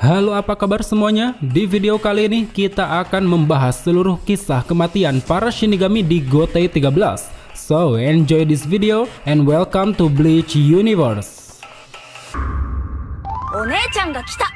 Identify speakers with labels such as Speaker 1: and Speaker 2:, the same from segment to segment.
Speaker 1: Halo, apa kabar semuanya? Di video kali ini kita akan membahas seluruh kisah kematian para Shinigami di Gotei 13. So, enjoy this video and welcome to Bleach Universe.
Speaker 2: お姉ちゃんが来た。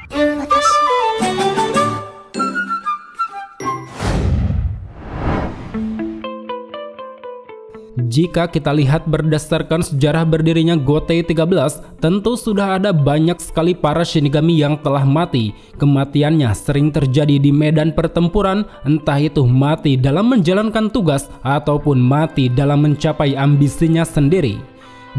Speaker 1: Jika kita lihat berdasarkan sejarah berdirinya Gotei 13, tentu sudah ada banyak sekali para Shinigami yang telah mati. Kematiannya sering terjadi di medan pertempuran, entah itu mati dalam menjalankan tugas ataupun mati dalam mencapai ambisinya sendiri.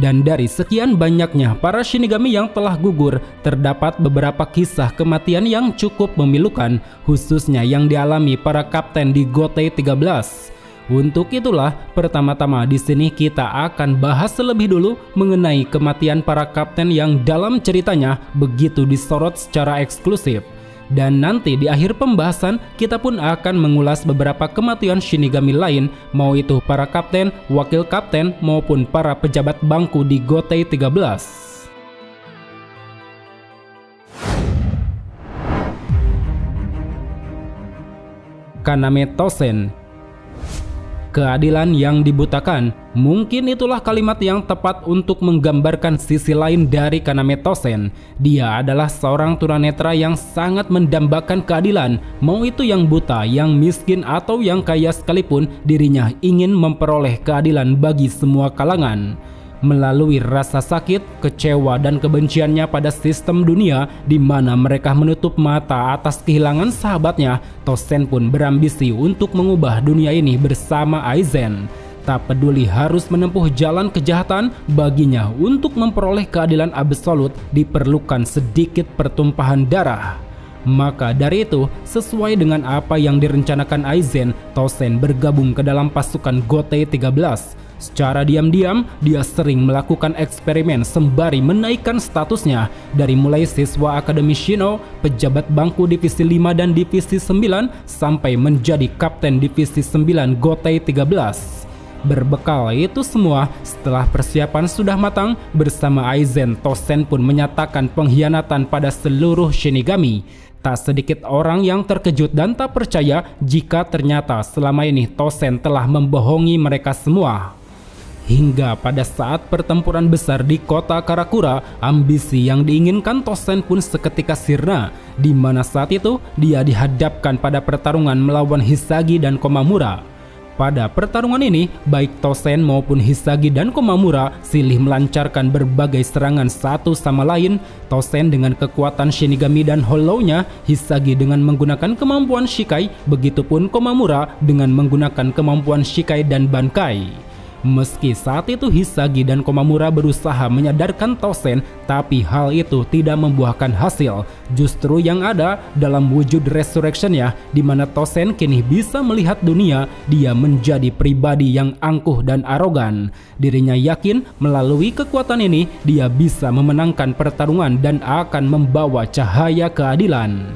Speaker 1: Dan dari sekian banyaknya para Shinigami yang telah gugur, terdapat beberapa kisah kematian yang cukup memilukan, khususnya yang dialami para kapten di Gotei 13. Untuk itulah, pertama-tama di sini kita akan bahas terlebih dulu mengenai kematian para kapten yang dalam ceritanya begitu disorot secara eksklusif. Dan nanti di akhir pembahasan kita pun akan mengulas beberapa kematian Shinigami lain, mau itu para kapten, wakil kapten maupun para pejabat bangku di Gotei 13. Kaname Tosen. Keadilan yang dibutakan, mungkin itulah kalimat yang tepat untuk menggambarkan sisi lain dari Kaname Tosen. Dia adalah seorang tunanetra yang sangat mendambakan keadilan, mau itu yang buta, yang miskin atau yang kaya sekalipun, dirinya ingin memperoleh keadilan bagi semua kalangan. Melalui rasa sakit, kecewa dan kebenciannya pada sistem dunia di mana mereka menutup mata atas kehilangan sahabatnya, Tosen pun berambisi untuk mengubah dunia ini bersama Aizen. Tak peduli harus menempuh jalan kejahatan, baginya untuk memperoleh keadilan absolut diperlukan sedikit pertumpahan darah. Maka dari itu, sesuai dengan apa yang direncanakan Aizen, Tosen bergabung ke dalam pasukan Gotei 13. Secara diam-diam, dia sering melakukan eksperimen sembari menaikkan statusnya dari mulai siswa Akademi Shino, pejabat bangku Divisi 5 dan Divisi 9, sampai menjadi Kapten Divisi 9 Gotei 13. Berbekal itu semua, setelah persiapan sudah matang, bersama Aizen, Tosen pun menyatakan pengkhianatan pada seluruh Shinigami. Tak sedikit orang yang terkejut dan tak percaya jika ternyata selama ini Tosen telah membohongi mereka semua. Hingga pada saat pertempuran besar di kota Karakura, ambisi yang diinginkan Tosen pun seketika sirna, di mana saat itu dia dihadapkan pada pertarungan melawan Hisagi dan Komamura. Pada pertarungan ini, baik Tosen maupun Hisagi dan Komamura silih melancarkan berbagai serangan satu sama lain. Tosen dengan kekuatan Shinigami dan Hollow-nya, Hisagi dengan menggunakan kemampuan Shikai, begitupun Komamura dengan menggunakan kemampuan Shikai dan Bankai. Meski saat itu Hisagi dan Komamura berusaha menyadarkan Tosen, tapi hal itu tidak membuahkan hasil. Justru yang ada dalam wujud resurrection-nya, di mana Tosen kini bisa melihat dunia, dia menjadi pribadi yang angkuh dan arogan. Dirinya yakin melalui kekuatan ini dia bisa memenangkan pertarungan dan akan membawa cahaya keadilan.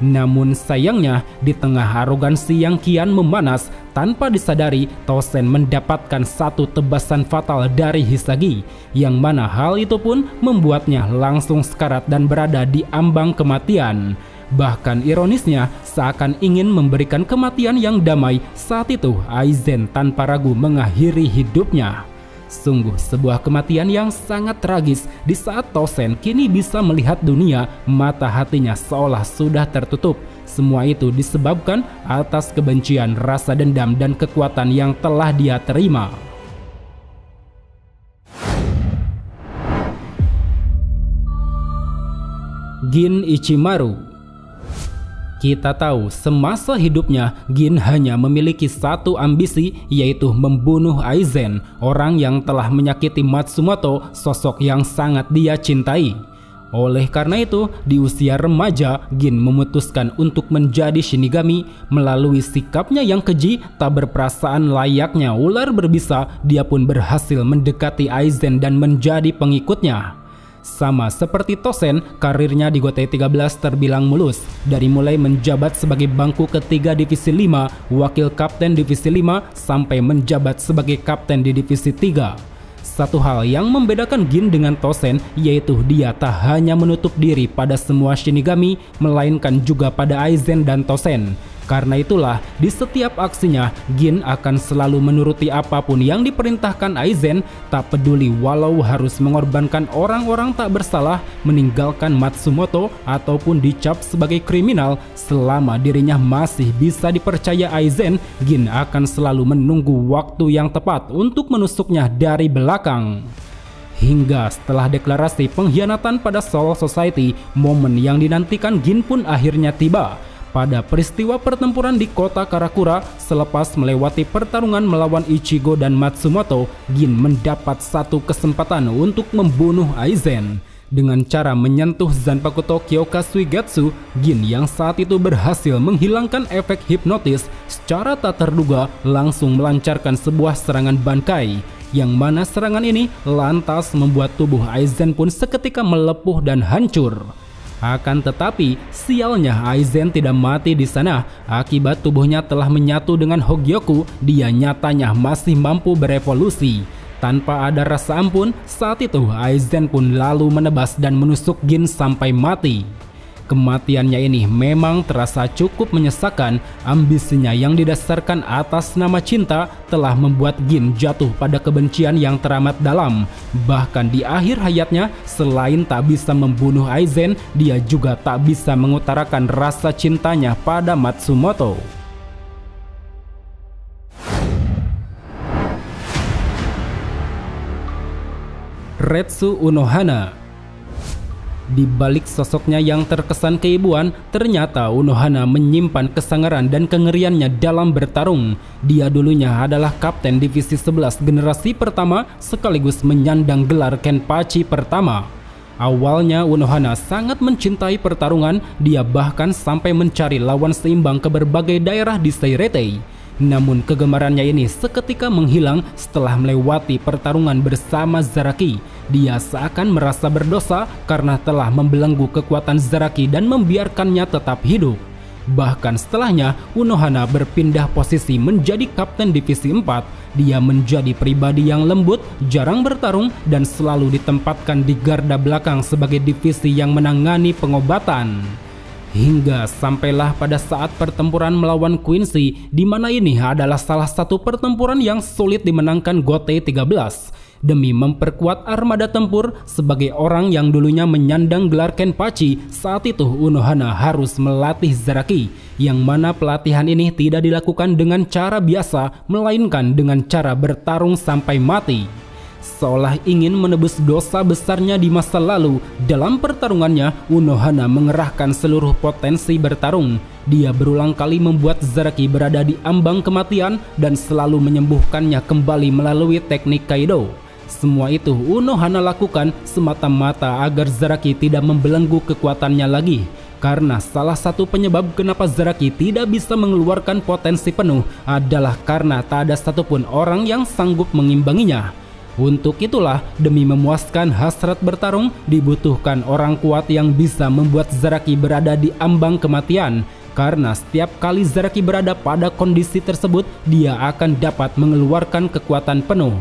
Speaker 1: Namun sayangnya, di tengah arogansi yang kian memanas, tanpa disadari Tosen mendapatkan satu tebasan fatal dari Hisagi, yang mana hal itu pun membuatnya langsung sekarat dan berada di ambang kematian. Bahkan ironisnya, seakan ingin memberikan kematian yang damai, saat itu Aizen tanpa ragu mengakhiri hidupnya. Sungguh sebuah kematian yang sangat tragis di saat Tosen kini bisa melihat dunia, mata hatinya seolah sudah tertutup. Semua itu disebabkan atas kebencian, rasa dendam dan kekuatan yang telah dia terima. Gin Ichimaru. Kita tahu semasa hidupnya Gin hanya memiliki satu ambisi, yaitu membunuh Aizen, orang yang telah menyakiti Matsumoto, sosok yang sangat dia cintai. Oleh karena itu, di usia remaja, Gin memutuskan untuk menjadi Shinigami. Melalui sikapnya yang keji, tak berperasaan layaknya ular berbisa, dia pun berhasil mendekati Aizen dan menjadi pengikutnya. Sama seperti Tosen, karirnya di Gotei 13 terbilang mulus. Dari mulai menjabat sebagai bangku ketiga Divisi 5, wakil kapten Divisi 5, sampai menjabat sebagai kapten di Divisi 3. Satu hal yang membedakan Gin dengan Tosen yaitu dia tak hanya menutup diri pada semua Shinigami, melainkan juga pada Aizen dan Tosen. Karena itulah, di setiap aksinya, Gin akan selalu menuruti apapun yang diperintahkan Aizen, tak peduli walau harus mengorbankan orang-orang tak bersalah, meninggalkan Matsumoto, ataupun dicap sebagai kriminal. Selama dirinya masih bisa dipercaya Aizen, Gin akan selalu menunggu waktu yang tepat untuk menusuknya dari belakang. Hingga setelah deklarasi pengkhianatan pada Soul Society, momen yang dinantikan Gin pun akhirnya tiba. Pada peristiwa pertempuran di kota Karakura, selepas melewati pertarungan melawan Ichigo dan Matsumoto, Gin mendapat satu kesempatan untuk membunuh Aizen. Dengan cara menyentuh Zanpakuto Kyoka Suigetsu, Gin yang saat itu berhasil menghilangkan efek hipnotis secara tak terduga langsung melancarkan sebuah serangan bankai, yang mana serangan ini lantas membuat tubuh Aizen pun seketika melepuh dan hancur. Akan tetapi, sialnya Aizen tidak mati di sana. Akibat tubuhnya telah menyatu dengan Hogyoku, dia nyatanya masih mampu berevolusi. Tanpa ada rasa ampun, saat itu Aizen pun lalu menebas dan menusuk Gin sampai mati. Kematiannya ini memang terasa cukup menyesakan. Ambisinya yang didasarkan atas nama cinta telah membuat Gin jatuh pada kebencian yang teramat dalam. Bahkan di akhir hayatnya, selain tak bisa membunuh Aizen, dia juga tak bisa mengutarakan rasa cintanya pada Matsumoto. Retsu Unohana. Di balik sosoknya yang terkesan keibuan, ternyata Unohana menyimpan kesangaran dan kengeriannya dalam bertarung. Dia dulunya adalah kapten divisi 11 generasi pertama sekaligus menyandang gelar Kenpachi pertama. Awalnya Unohana sangat mencintai pertarungan, dia bahkan sampai mencari lawan seimbang ke berbagai daerah di Seiretei. Namun kegemarannya ini seketika menghilang setelah melewati pertarungan bersama Zaraki. Dia seakan merasa berdosa karena telah membelenggu kekuatan Zaraki dan membiarkannya tetap hidup. Bahkan setelahnya, Unohana berpindah posisi menjadi kapten divisi 4. Dia menjadi pribadi yang lembut, jarang bertarung, dan selalu ditempatkan di garda belakang sebagai divisi yang menangani pengobatan. Hingga sampailah pada saat pertempuran melawan Quincy, di mana ini adalah salah satu pertempuran yang sulit dimenangkan Gotei 13. Demi memperkuat armada tempur, sebagai orang yang dulunya menyandang gelar Kenpachi, saat itu Unohana harus melatih Zaraki, yang mana pelatihan ini tidak dilakukan dengan cara biasa, melainkan dengan cara bertarung sampai mati. Seolah ingin menebus dosa besarnya di masa lalu, dalam pertarungannya Unohana mengerahkan seluruh potensi bertarung. Dia berulang kali membuat Zaraki berada di ambang kematian dan selalu menyembuhkannya kembali melalui teknik Kaido. Semua itu Unohana lakukan semata-mata agar Zaraki tidak membelenggu kekuatannya lagi. Karena salah satu penyebab kenapa Zaraki tidak bisa mengeluarkan potensi penuh adalah karena tak ada satupun orang yang sanggup mengimbanginya. Untuk itulah, demi memuaskan hasrat bertarung, dibutuhkan orang kuat yang bisa membuat Zaraki berada di ambang kematian. Karena setiap kali Zaraki berada pada kondisi tersebut, dia akan dapat mengeluarkan kekuatan penuh.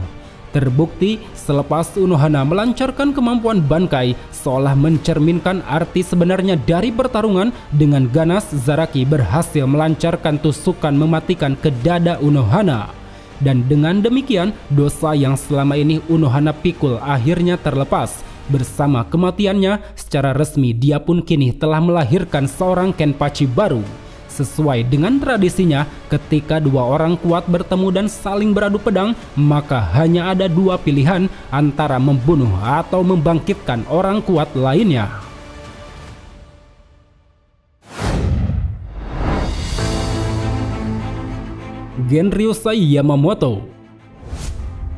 Speaker 1: Terbukti, selepas Unohana melancarkan kemampuan Bankai, seolah mencerminkan arti sebenarnya dari pertarungan, dengan ganas Zaraki berhasil melancarkan tusukan mematikan ke dada Unohana. Dan dengan demikian, dosa yang selama ini Unohana pikul akhirnya terlepas. Bersama kematiannya, secara resmi dia pun kini telah melahirkan seorang Kenpachi baru. Sesuai dengan tradisinya, ketika dua orang kuat bertemu dan saling beradu pedang, maka hanya ada dua pilihan antara membunuh atau membangkitkan orang kuat lainnya. Genryusai Yamamoto.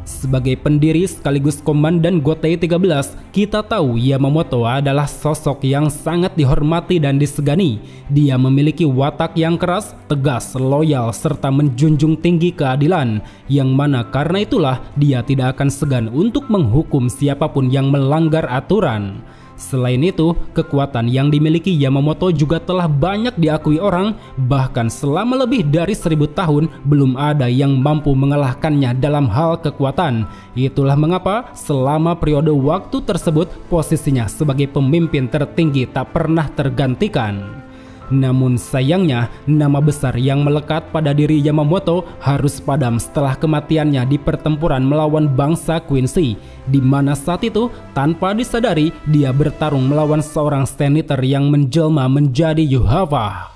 Speaker 1: Sebagai pendiri sekaligus komandan Gotei 13, kita tahu Yamamoto adalah sosok yang sangat dihormati dan disegani. Dia memiliki watak yang keras, tegas, loyal, serta menjunjung tinggi keadilan, yang mana karena itulah dia tidak akan segan untuk menghukum siapapun yang melanggar aturan. Selain itu, kekuatan yang dimiliki Yamamoto juga telah banyak diakui orang, bahkan selama lebih dari 1000 tahun belum ada yang mampu mengalahkannya dalam hal kekuatan. Itulah mengapa selama periode waktu tersebut posisinya sebagai pemimpin tertinggi tak pernah tergantikan. Namun sayangnya, nama besar yang melekat pada diri Yamamoto harus padam setelah kematiannya di pertempuran melawan bangsa Quincy, di mana saat itu tanpa disadari dia bertarung melawan seorang senator yang menjelma menjadi Yhwach.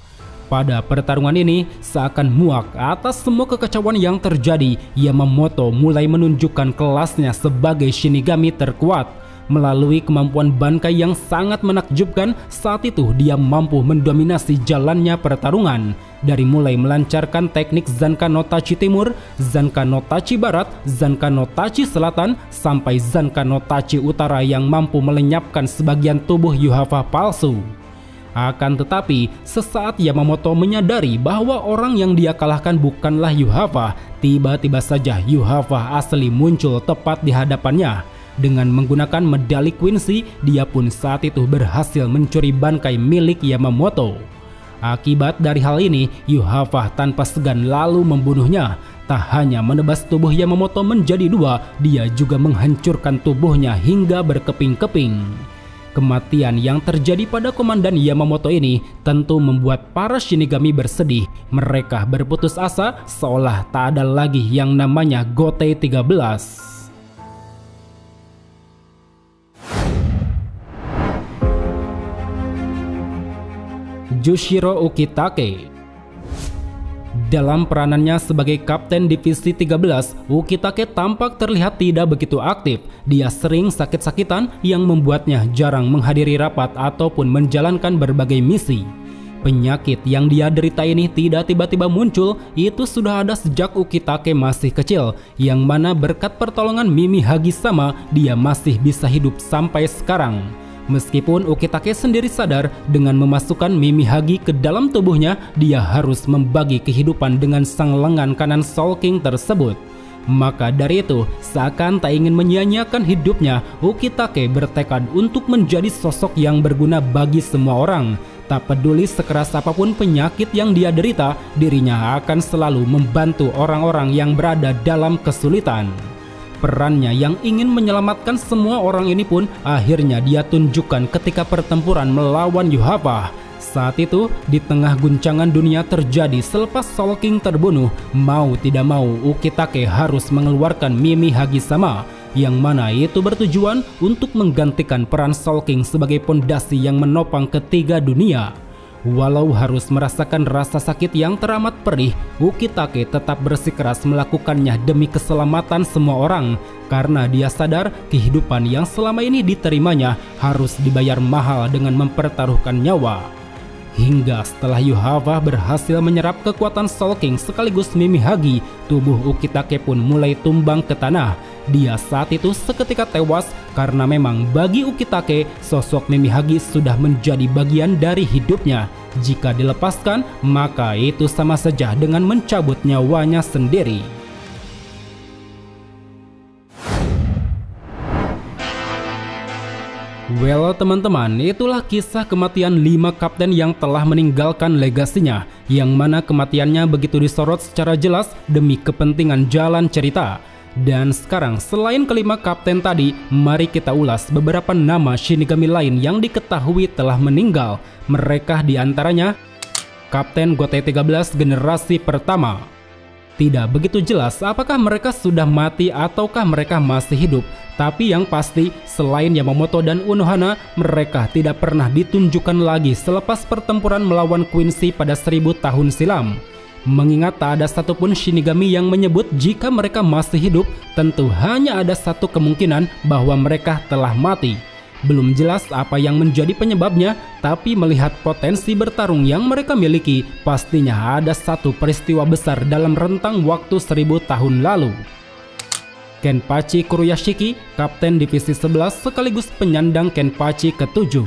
Speaker 1: Pada pertarungan ini, seakan muak atas semua kekacauan yang terjadi, Yamamoto mulai menunjukkan kelasnya sebagai Shinigami terkuat. Melalui kemampuan Bankai yang sangat menakjubkan, saat itu dia mampu mendominasi jalannya pertarungan. Dari mulai melancarkan teknik Zanka no Tachi Timur, Zanka no Tachi Barat, Zanka no Tachi Selatan, sampai Zanka no Tachi Utara yang mampu melenyapkan sebagian tubuh Yhwach palsu. Akan tetapi, sesaat Yamamoto menyadari bahwa orang yang dia kalahkan bukanlah Yhwach, tiba-tiba saja Yhwach asli muncul tepat di hadapannya. Dengan menggunakan medali Quincy, dia pun saat itu berhasil mencuri Bankai milik Yamamoto. Akibat dari hal ini, Yhwach tanpa segan lalu membunuhnya. Tak hanya menebas tubuh Yamamoto menjadi dua, dia juga menghancurkan tubuhnya hingga berkeping-keping. Kematian yang terjadi pada komandan Yamamoto ini tentu membuat para Shinigami bersedih. Mereka berputus asa seolah tak ada lagi yang namanya Gotei 13. Jushiro Ukitake. Dalam peranannya sebagai Kapten Divisi 13, Ukitake tampak terlihat tidak begitu aktif. Dia sering sakit-sakitan yang membuatnya jarang menghadiri rapat ataupun menjalankan berbagai misi. Penyakit yang dia derita ini tidak tiba-tiba muncul, itu sudah ada sejak Ukitake masih kecil, yang mana berkat pertolongan Mimi-Hagi sama dia masih bisa hidup sampai sekarang. Meskipun Ukitake sendiri sadar dengan memasukkan Mimi-Hagi ke dalam tubuhnya, dia harus membagi kehidupan dengan sang lengan kanan Soul King tersebut. Maka dari itu, seakan tak ingin menyia-nyiakan hidupnya, Ukitake bertekad untuk menjadi sosok yang berguna bagi semua orang. Tak peduli sekeras apapun penyakit yang dia derita, dirinya akan selalu membantu orang-orang yang berada dalam kesulitan. Perannya yang ingin menyelamatkan semua orang ini pun akhirnya dia tunjukkan ketika pertempuran melawan Yhwach. Saat itu, di tengah guncangan dunia terjadi selepas Soul King terbunuh, mau tidak mau Ukitake harus mengeluarkan Mimi-Hagi sama, yang mana itu bertujuan untuk menggantikan peran Soul King sebagai pondasi yang menopang ketiga dunia. Walau harus merasakan rasa sakit yang teramat perih, Ukitake tetap bersikeras melakukannya demi keselamatan semua orang, karena dia sadar kehidupan yang selama ini diterimanya harus dibayar mahal dengan mempertaruhkan nyawa. Hingga setelah Yhwach berhasil menyerap kekuatan Soul King sekaligus Mimi-Hagi, tubuh Ukitake pun mulai tumbang ke tanah. Dia saat itu seketika tewas karena memang bagi Ukitake sosok Mimi-Hagi sudah menjadi bagian dari hidupnya. Jika dilepaskan, maka itu sama saja dengan mencabut nyawanya sendiri. Well teman-teman, itulah kisah kematian 5 kapten yang telah meninggalkan legasinya, yang mana kematiannya begitu disorot secara jelas demi kepentingan jalan cerita. Dan sekarang selain kelima kapten tadi, mari kita ulas beberapa nama Shinigami lain yang diketahui telah meninggal. Mereka diantaranya Kapten Gotei 13 generasi pertama. Tidak begitu jelas apakah mereka sudah mati ataukah mereka masih hidup. Tapi yang pasti, selain Yamamoto dan Unohana, mereka tidak pernah ditunjukkan lagi selepas pertempuran melawan Quincy pada 1000 tahun silam. Mengingat tak ada satupun Shinigami yang menyebut jika mereka masih hidup, tentu hanya ada satu kemungkinan bahwa mereka telah mati. Belum jelas apa yang menjadi penyebabnya, tapi melihat potensi bertarung yang mereka miliki, pastinya ada satu peristiwa besar dalam rentang waktu 1000 tahun lalu. Kenpachi Kuruyashiki, Kapten Divisi 11 sekaligus penyandang Kenpachi ke-7.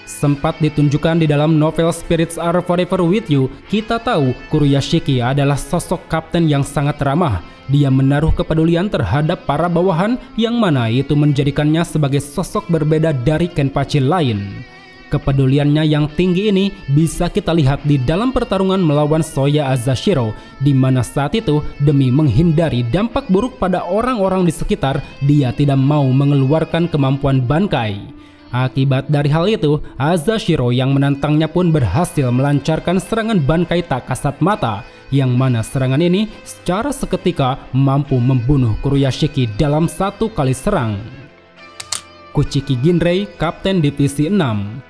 Speaker 1: Sempat ditunjukkan di dalam novel Spirits Are Forever With You, kita tahu Kuruyashiki adalah sosok kapten yang sangat ramah. dia menaruh kepedulian terhadap para bawahan yang mana itu menjadikannya sebagai sosok berbeda dari Kenpachi lain. Kepeduliannya yang tinggi ini bisa kita lihat di dalam pertarungan melawan Soya Azashiro, di mana saat itu demi menghindari dampak buruk pada orang-orang di sekitar, dia tidak mau mengeluarkan kemampuan Bankai. Akibat dari hal itu, Azashiro yang menantangnya pun berhasil melancarkan serangan Bankai tak kasat mata, yang mana serangan ini secara seketika mampu membunuh Kuroyashiki dalam satu kali serang. Kuchiki Ginrei, Kapten Divisi 6.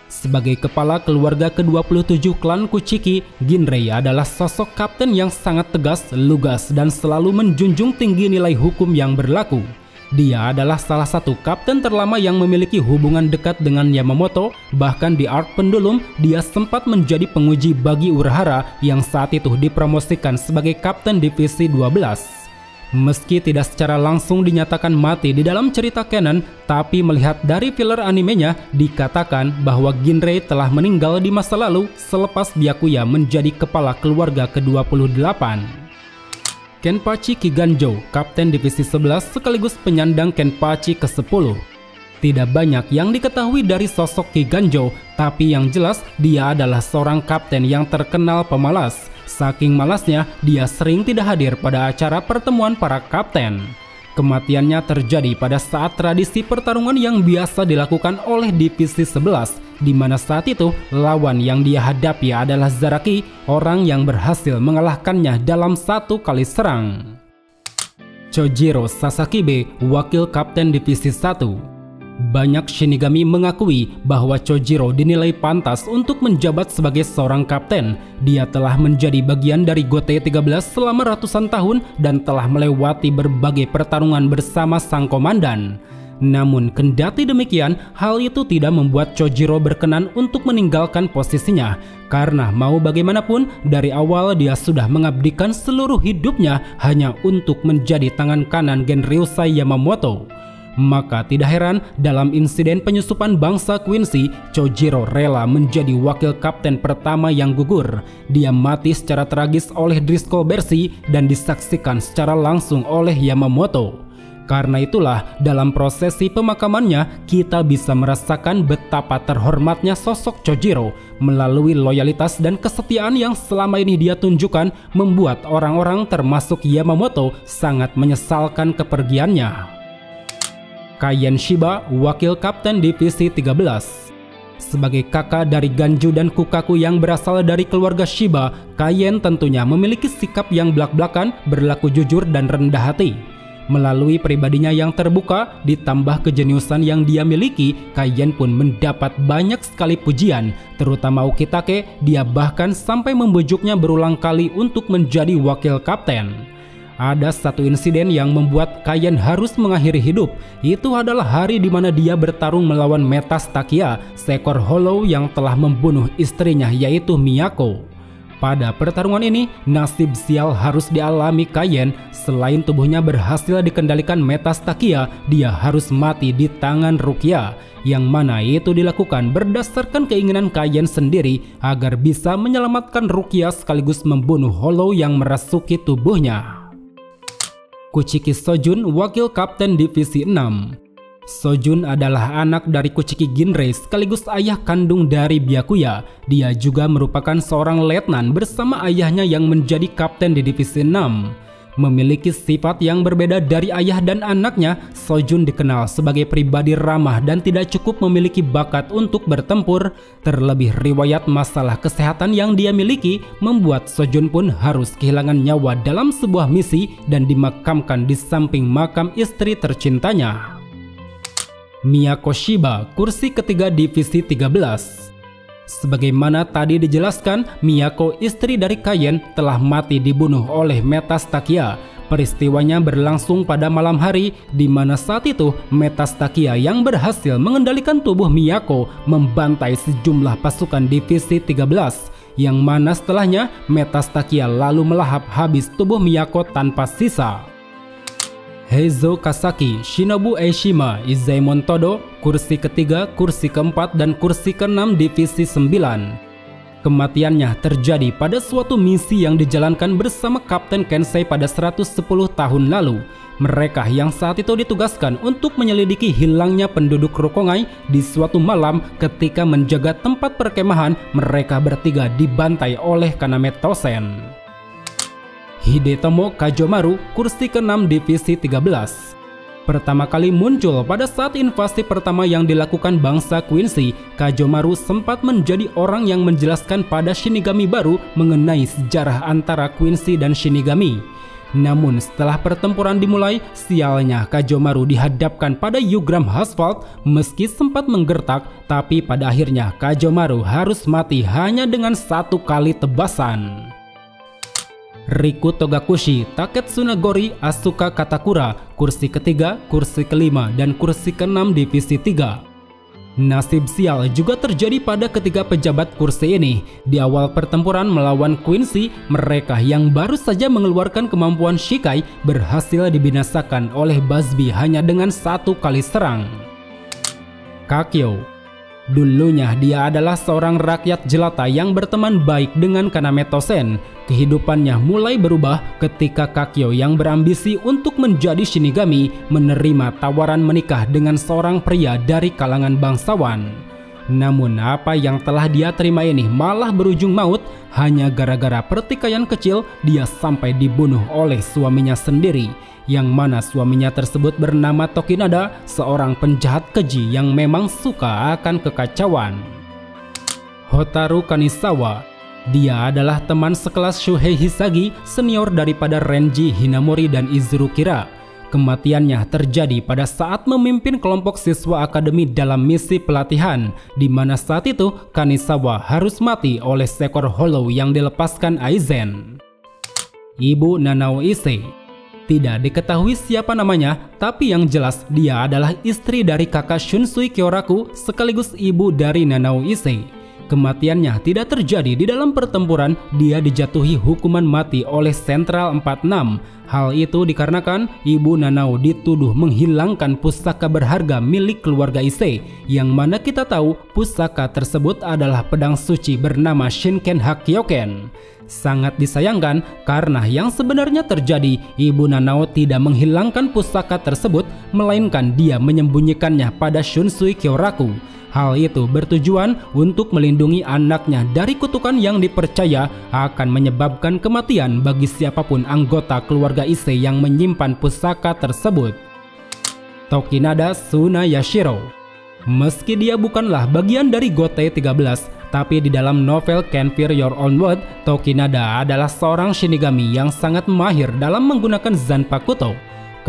Speaker 1: Sebagai kepala keluarga ke-27 klan Kuchiki, Ginrei adalah sosok kapten yang sangat tegas, lugas, dan selalu menjunjung tinggi nilai hukum yang berlaku. Dia adalah salah satu kapten terlama yang memiliki hubungan dekat dengan Yamamoto, bahkan di arc pendulum dia sempat menjadi penguji bagi Urahara yang saat itu dipromosikan sebagai Kapten Divisi 12. Meski tidak secara langsung dinyatakan mati di dalam cerita canon, tapi melihat dari filler animenya dikatakan bahwa Ginrei telah meninggal di masa lalu selepas Byakuya menjadi kepala keluarga ke-28. Kenpachi Kiganjo, Kapten Divisi 11 sekaligus penyandang Kenpachi ke-10. Tidak banyak yang diketahui dari sosok Kiganjo, tapi yang jelas dia adalah seorang kapten yang terkenal pemalas. Saking malasnya, dia sering tidak hadir pada acara pertemuan para kapten. Kematiannya terjadi pada saat tradisi pertarungan yang biasa dilakukan oleh Divisi 11, di mana saat itu lawan yang dia hadapi adalah Zaraki, orang yang berhasil mengalahkannya dalam satu kali serang. Chojiro Sasakibe, Wakil Kapten Divisi 1. Banyak Shinigami mengakui bahwa Chojiro dinilai pantas untuk menjabat sebagai seorang kapten. Dia telah menjadi bagian dari Gotei 13 selama ratusan tahun dan telah melewati berbagai pertarungan bersama sang komandan. Namun kendati demikian, hal itu tidak membuat Chojiro berkenan untuk meninggalkan posisinya. Karena mau bagaimanapun, dari awal dia sudah mengabdikan seluruh hidupnya hanya untuk menjadi tangan kanan Genryusai Yamamoto. Maka tidak heran dalam insiden penyusupan bangsa Quincy, Chojiro rela menjadi wakil kapten pertama yang gugur. Dia mati secara tragis oleh Driscoll Bersi dan disaksikan secara langsung oleh Yamamoto. Karena itulah dalam prosesi pemakamannya kita bisa merasakan betapa terhormatnya sosok Chojiro. Melalui loyalitas dan kesetiaan yang selama ini dia tunjukkan membuat orang-orang termasuk Yamamoto sangat menyesalkan kepergiannya. Kaien Shiba, Wakil Kapten Divisi 13. Sebagai kakak dari Ganju dan Kukaku yang berasal dari keluarga Shiba, Kaien tentunya memiliki sikap yang blak-blakan, berlaku jujur dan rendah hati. Melalui pribadinya yang terbuka, ditambah kejeniusan yang dia miliki, Kaien pun mendapat banyak sekali pujian, terutama Ukitake. Dia bahkan sampai membujuknya berulang kali untuk menjadi wakil kapten. Ada satu insiden yang membuat Kaien harus mengakhiri hidup. Itu adalah hari di mana dia bertarung melawan Metas Takia, seekor hollow yang telah membunuh istrinya yaitu Miyako. Pada pertarungan ini, nasib sial harus dialami Kaien. Selain tubuhnya berhasil dikendalikan Metas Takia, dia harus mati di tangan Rukia, yang mana itu dilakukan berdasarkan keinginan Kaien sendiri agar bisa menyelamatkan Rukia sekaligus membunuh hollow yang merasuki tubuhnya. Kuchiki Sojun, Wakil Kapten Divisi 6. Sojun adalah anak dari Kuchiki Ginrei sekaligus ayah kandung dari Byakuya. Dia juga merupakan seorang letnan bersama ayahnya yang menjadi kapten di Divisi 6. Memiliki sifat yang berbeda dari ayah dan anaknya, Sojun dikenal sebagai pribadi ramah dan tidak cukup memiliki bakat untuk bertempur. Terlebih riwayat masalah kesehatan yang dia miliki membuat Sojun pun harus kehilangan nyawa dalam sebuah misi dan dimakamkan di samping makam istri tercintanya. Miyako Shiba, kursi ketiga Divisi 13. Sebagaimana tadi dijelaskan, Miyako, istri dari Kaien, telah mati dibunuh oleh Metas Takia. Peristiwanya berlangsung pada malam hari, di mana saat itu Metas Takia yang berhasil mengendalikan tubuh Miyako membantai sejumlah pasukan Divisi 13, yang mana setelahnya Metas Takia lalu melahap habis tubuh Miyako tanpa sisa. Heizo Kasaki, Shinobu Eishima, Izaemon Todo, kursi ketiga, kursi keempat, dan kursi keenam Divisi 9. Kematiannya terjadi pada suatu misi yang dijalankan bersama Kapten Kensei pada 110 tahun lalu. Mereka yang saat itu ditugaskan untuk menyelidiki hilangnya penduduk Rokongai di suatu malam ketika menjaga tempat perkemahan, mereka bertiga dibantai oleh Kaname Tosen. Hidetomo Kajomaru, kursi ke-6 Divisi 13. Pertama kali muncul pada saat invasi pertama yang dilakukan bangsa Quincy, Kajomaru sempat menjadi orang yang menjelaskan pada Shinigami baru mengenai sejarah antara Quincy dan Shinigami. Namun setelah pertempuran dimulai, sialnya Kajomaru dihadapkan pada Yugram Asphalt. Meski sempat menggertak, tapi pada akhirnya Kajomaru harus mati hanya dengan satu kali tebasan. Riku Togakushi, Taketsuna Gori, Asuka Katakura, kursi ketiga, kursi kelima, dan kursi ke-6 Divisi 3. Nasib sial juga terjadi pada ketiga pejabat kursi ini. Di awal pertempuran melawan Quincy, mereka yang baru saja mengeluarkan kemampuan Shikai berhasil dibinasakan oleh Busby hanya dengan satu kali serang. Kakyo. Dulunya dia adalah seorang rakyat jelata yang berteman baik dengan Kaname Tosen. Kehidupannya mulai berubah ketika Kakyo yang berambisi untuk menjadi Shinigami menerima tawaran menikah dengan seorang pria dari kalangan bangsawan. Namun apa yang telah dia terima ini malah berujung maut. Hanya gara-gara pertikaian kecil dia sampai dibunuh oleh suaminya sendiri, yang mana suaminya tersebut bernama Tokinada, seorang penjahat keji yang memang suka akan kekacauan. Hotaru Kanizawa. Dia adalah teman sekelas Shuhei Hisagi, senior daripada Renji Hinamori dan Izuru Kira. Kematiannya terjadi pada saat memimpin kelompok siswa akademi dalam misi pelatihan, di mana saat itu Kanizawa harus mati oleh seekor hollow yang dilepaskan Aizen. Ibu Nanao Ise. Tidak diketahui siapa namanya, tapi yang jelas dia adalah istri dari kakak Shunsui Kyoraku sekaligus ibu dari Nanao Ise. Kematiannya tidak terjadi di dalam pertempuran, dia dijatuhi hukuman mati oleh Sentral 46. Hal itu dikarenakan ibu Nanao dituduh menghilangkan pusaka berharga milik keluarga Ise, yang mana kita tahu pusaka tersebut adalah pedang suci bernama Shinken Hakyoken. Sangat disayangkan karena yang sebenarnya terjadi, ibu Nanao tidak menghilangkan pusaka tersebut, melainkan dia menyembunyikannya pada Shunsui Kyoraku. Hal itu bertujuan untuk melindungi anaknya dari kutukan yang dipercaya akan menyebabkan kematian bagi siapapun anggota keluarga Ise yang menyimpan pusaka tersebut. Tokinada Tsunayashiro. Meski dia bukanlah bagian dari Gotei 13, tapi di dalam novel Can Fear Your Own Word, Tokinada adalah seorang Shinigami yang sangat mahir dalam menggunakan Zanpakuto.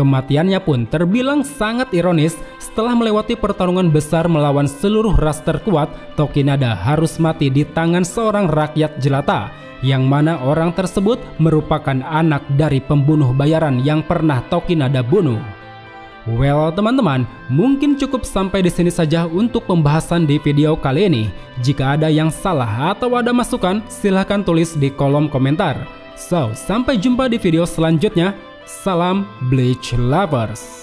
Speaker 1: Kematiannya pun terbilang sangat ironis. Setelah melewati pertarungan besar melawan seluruh ras terkuat, Tokinada harus mati di tangan seorang rakyat jelata, yang mana orang tersebut merupakan anak dari pembunuh bayaran yang pernah Tokinada bunuh. Well teman-teman, mungkin cukup sampai di sini saja untuk pembahasan di video kali ini. Jika ada yang salah atau ada masukan, silahkan tulis di kolom komentar. So, sampai jumpa di video selanjutnya. Salam Bleach Lovers.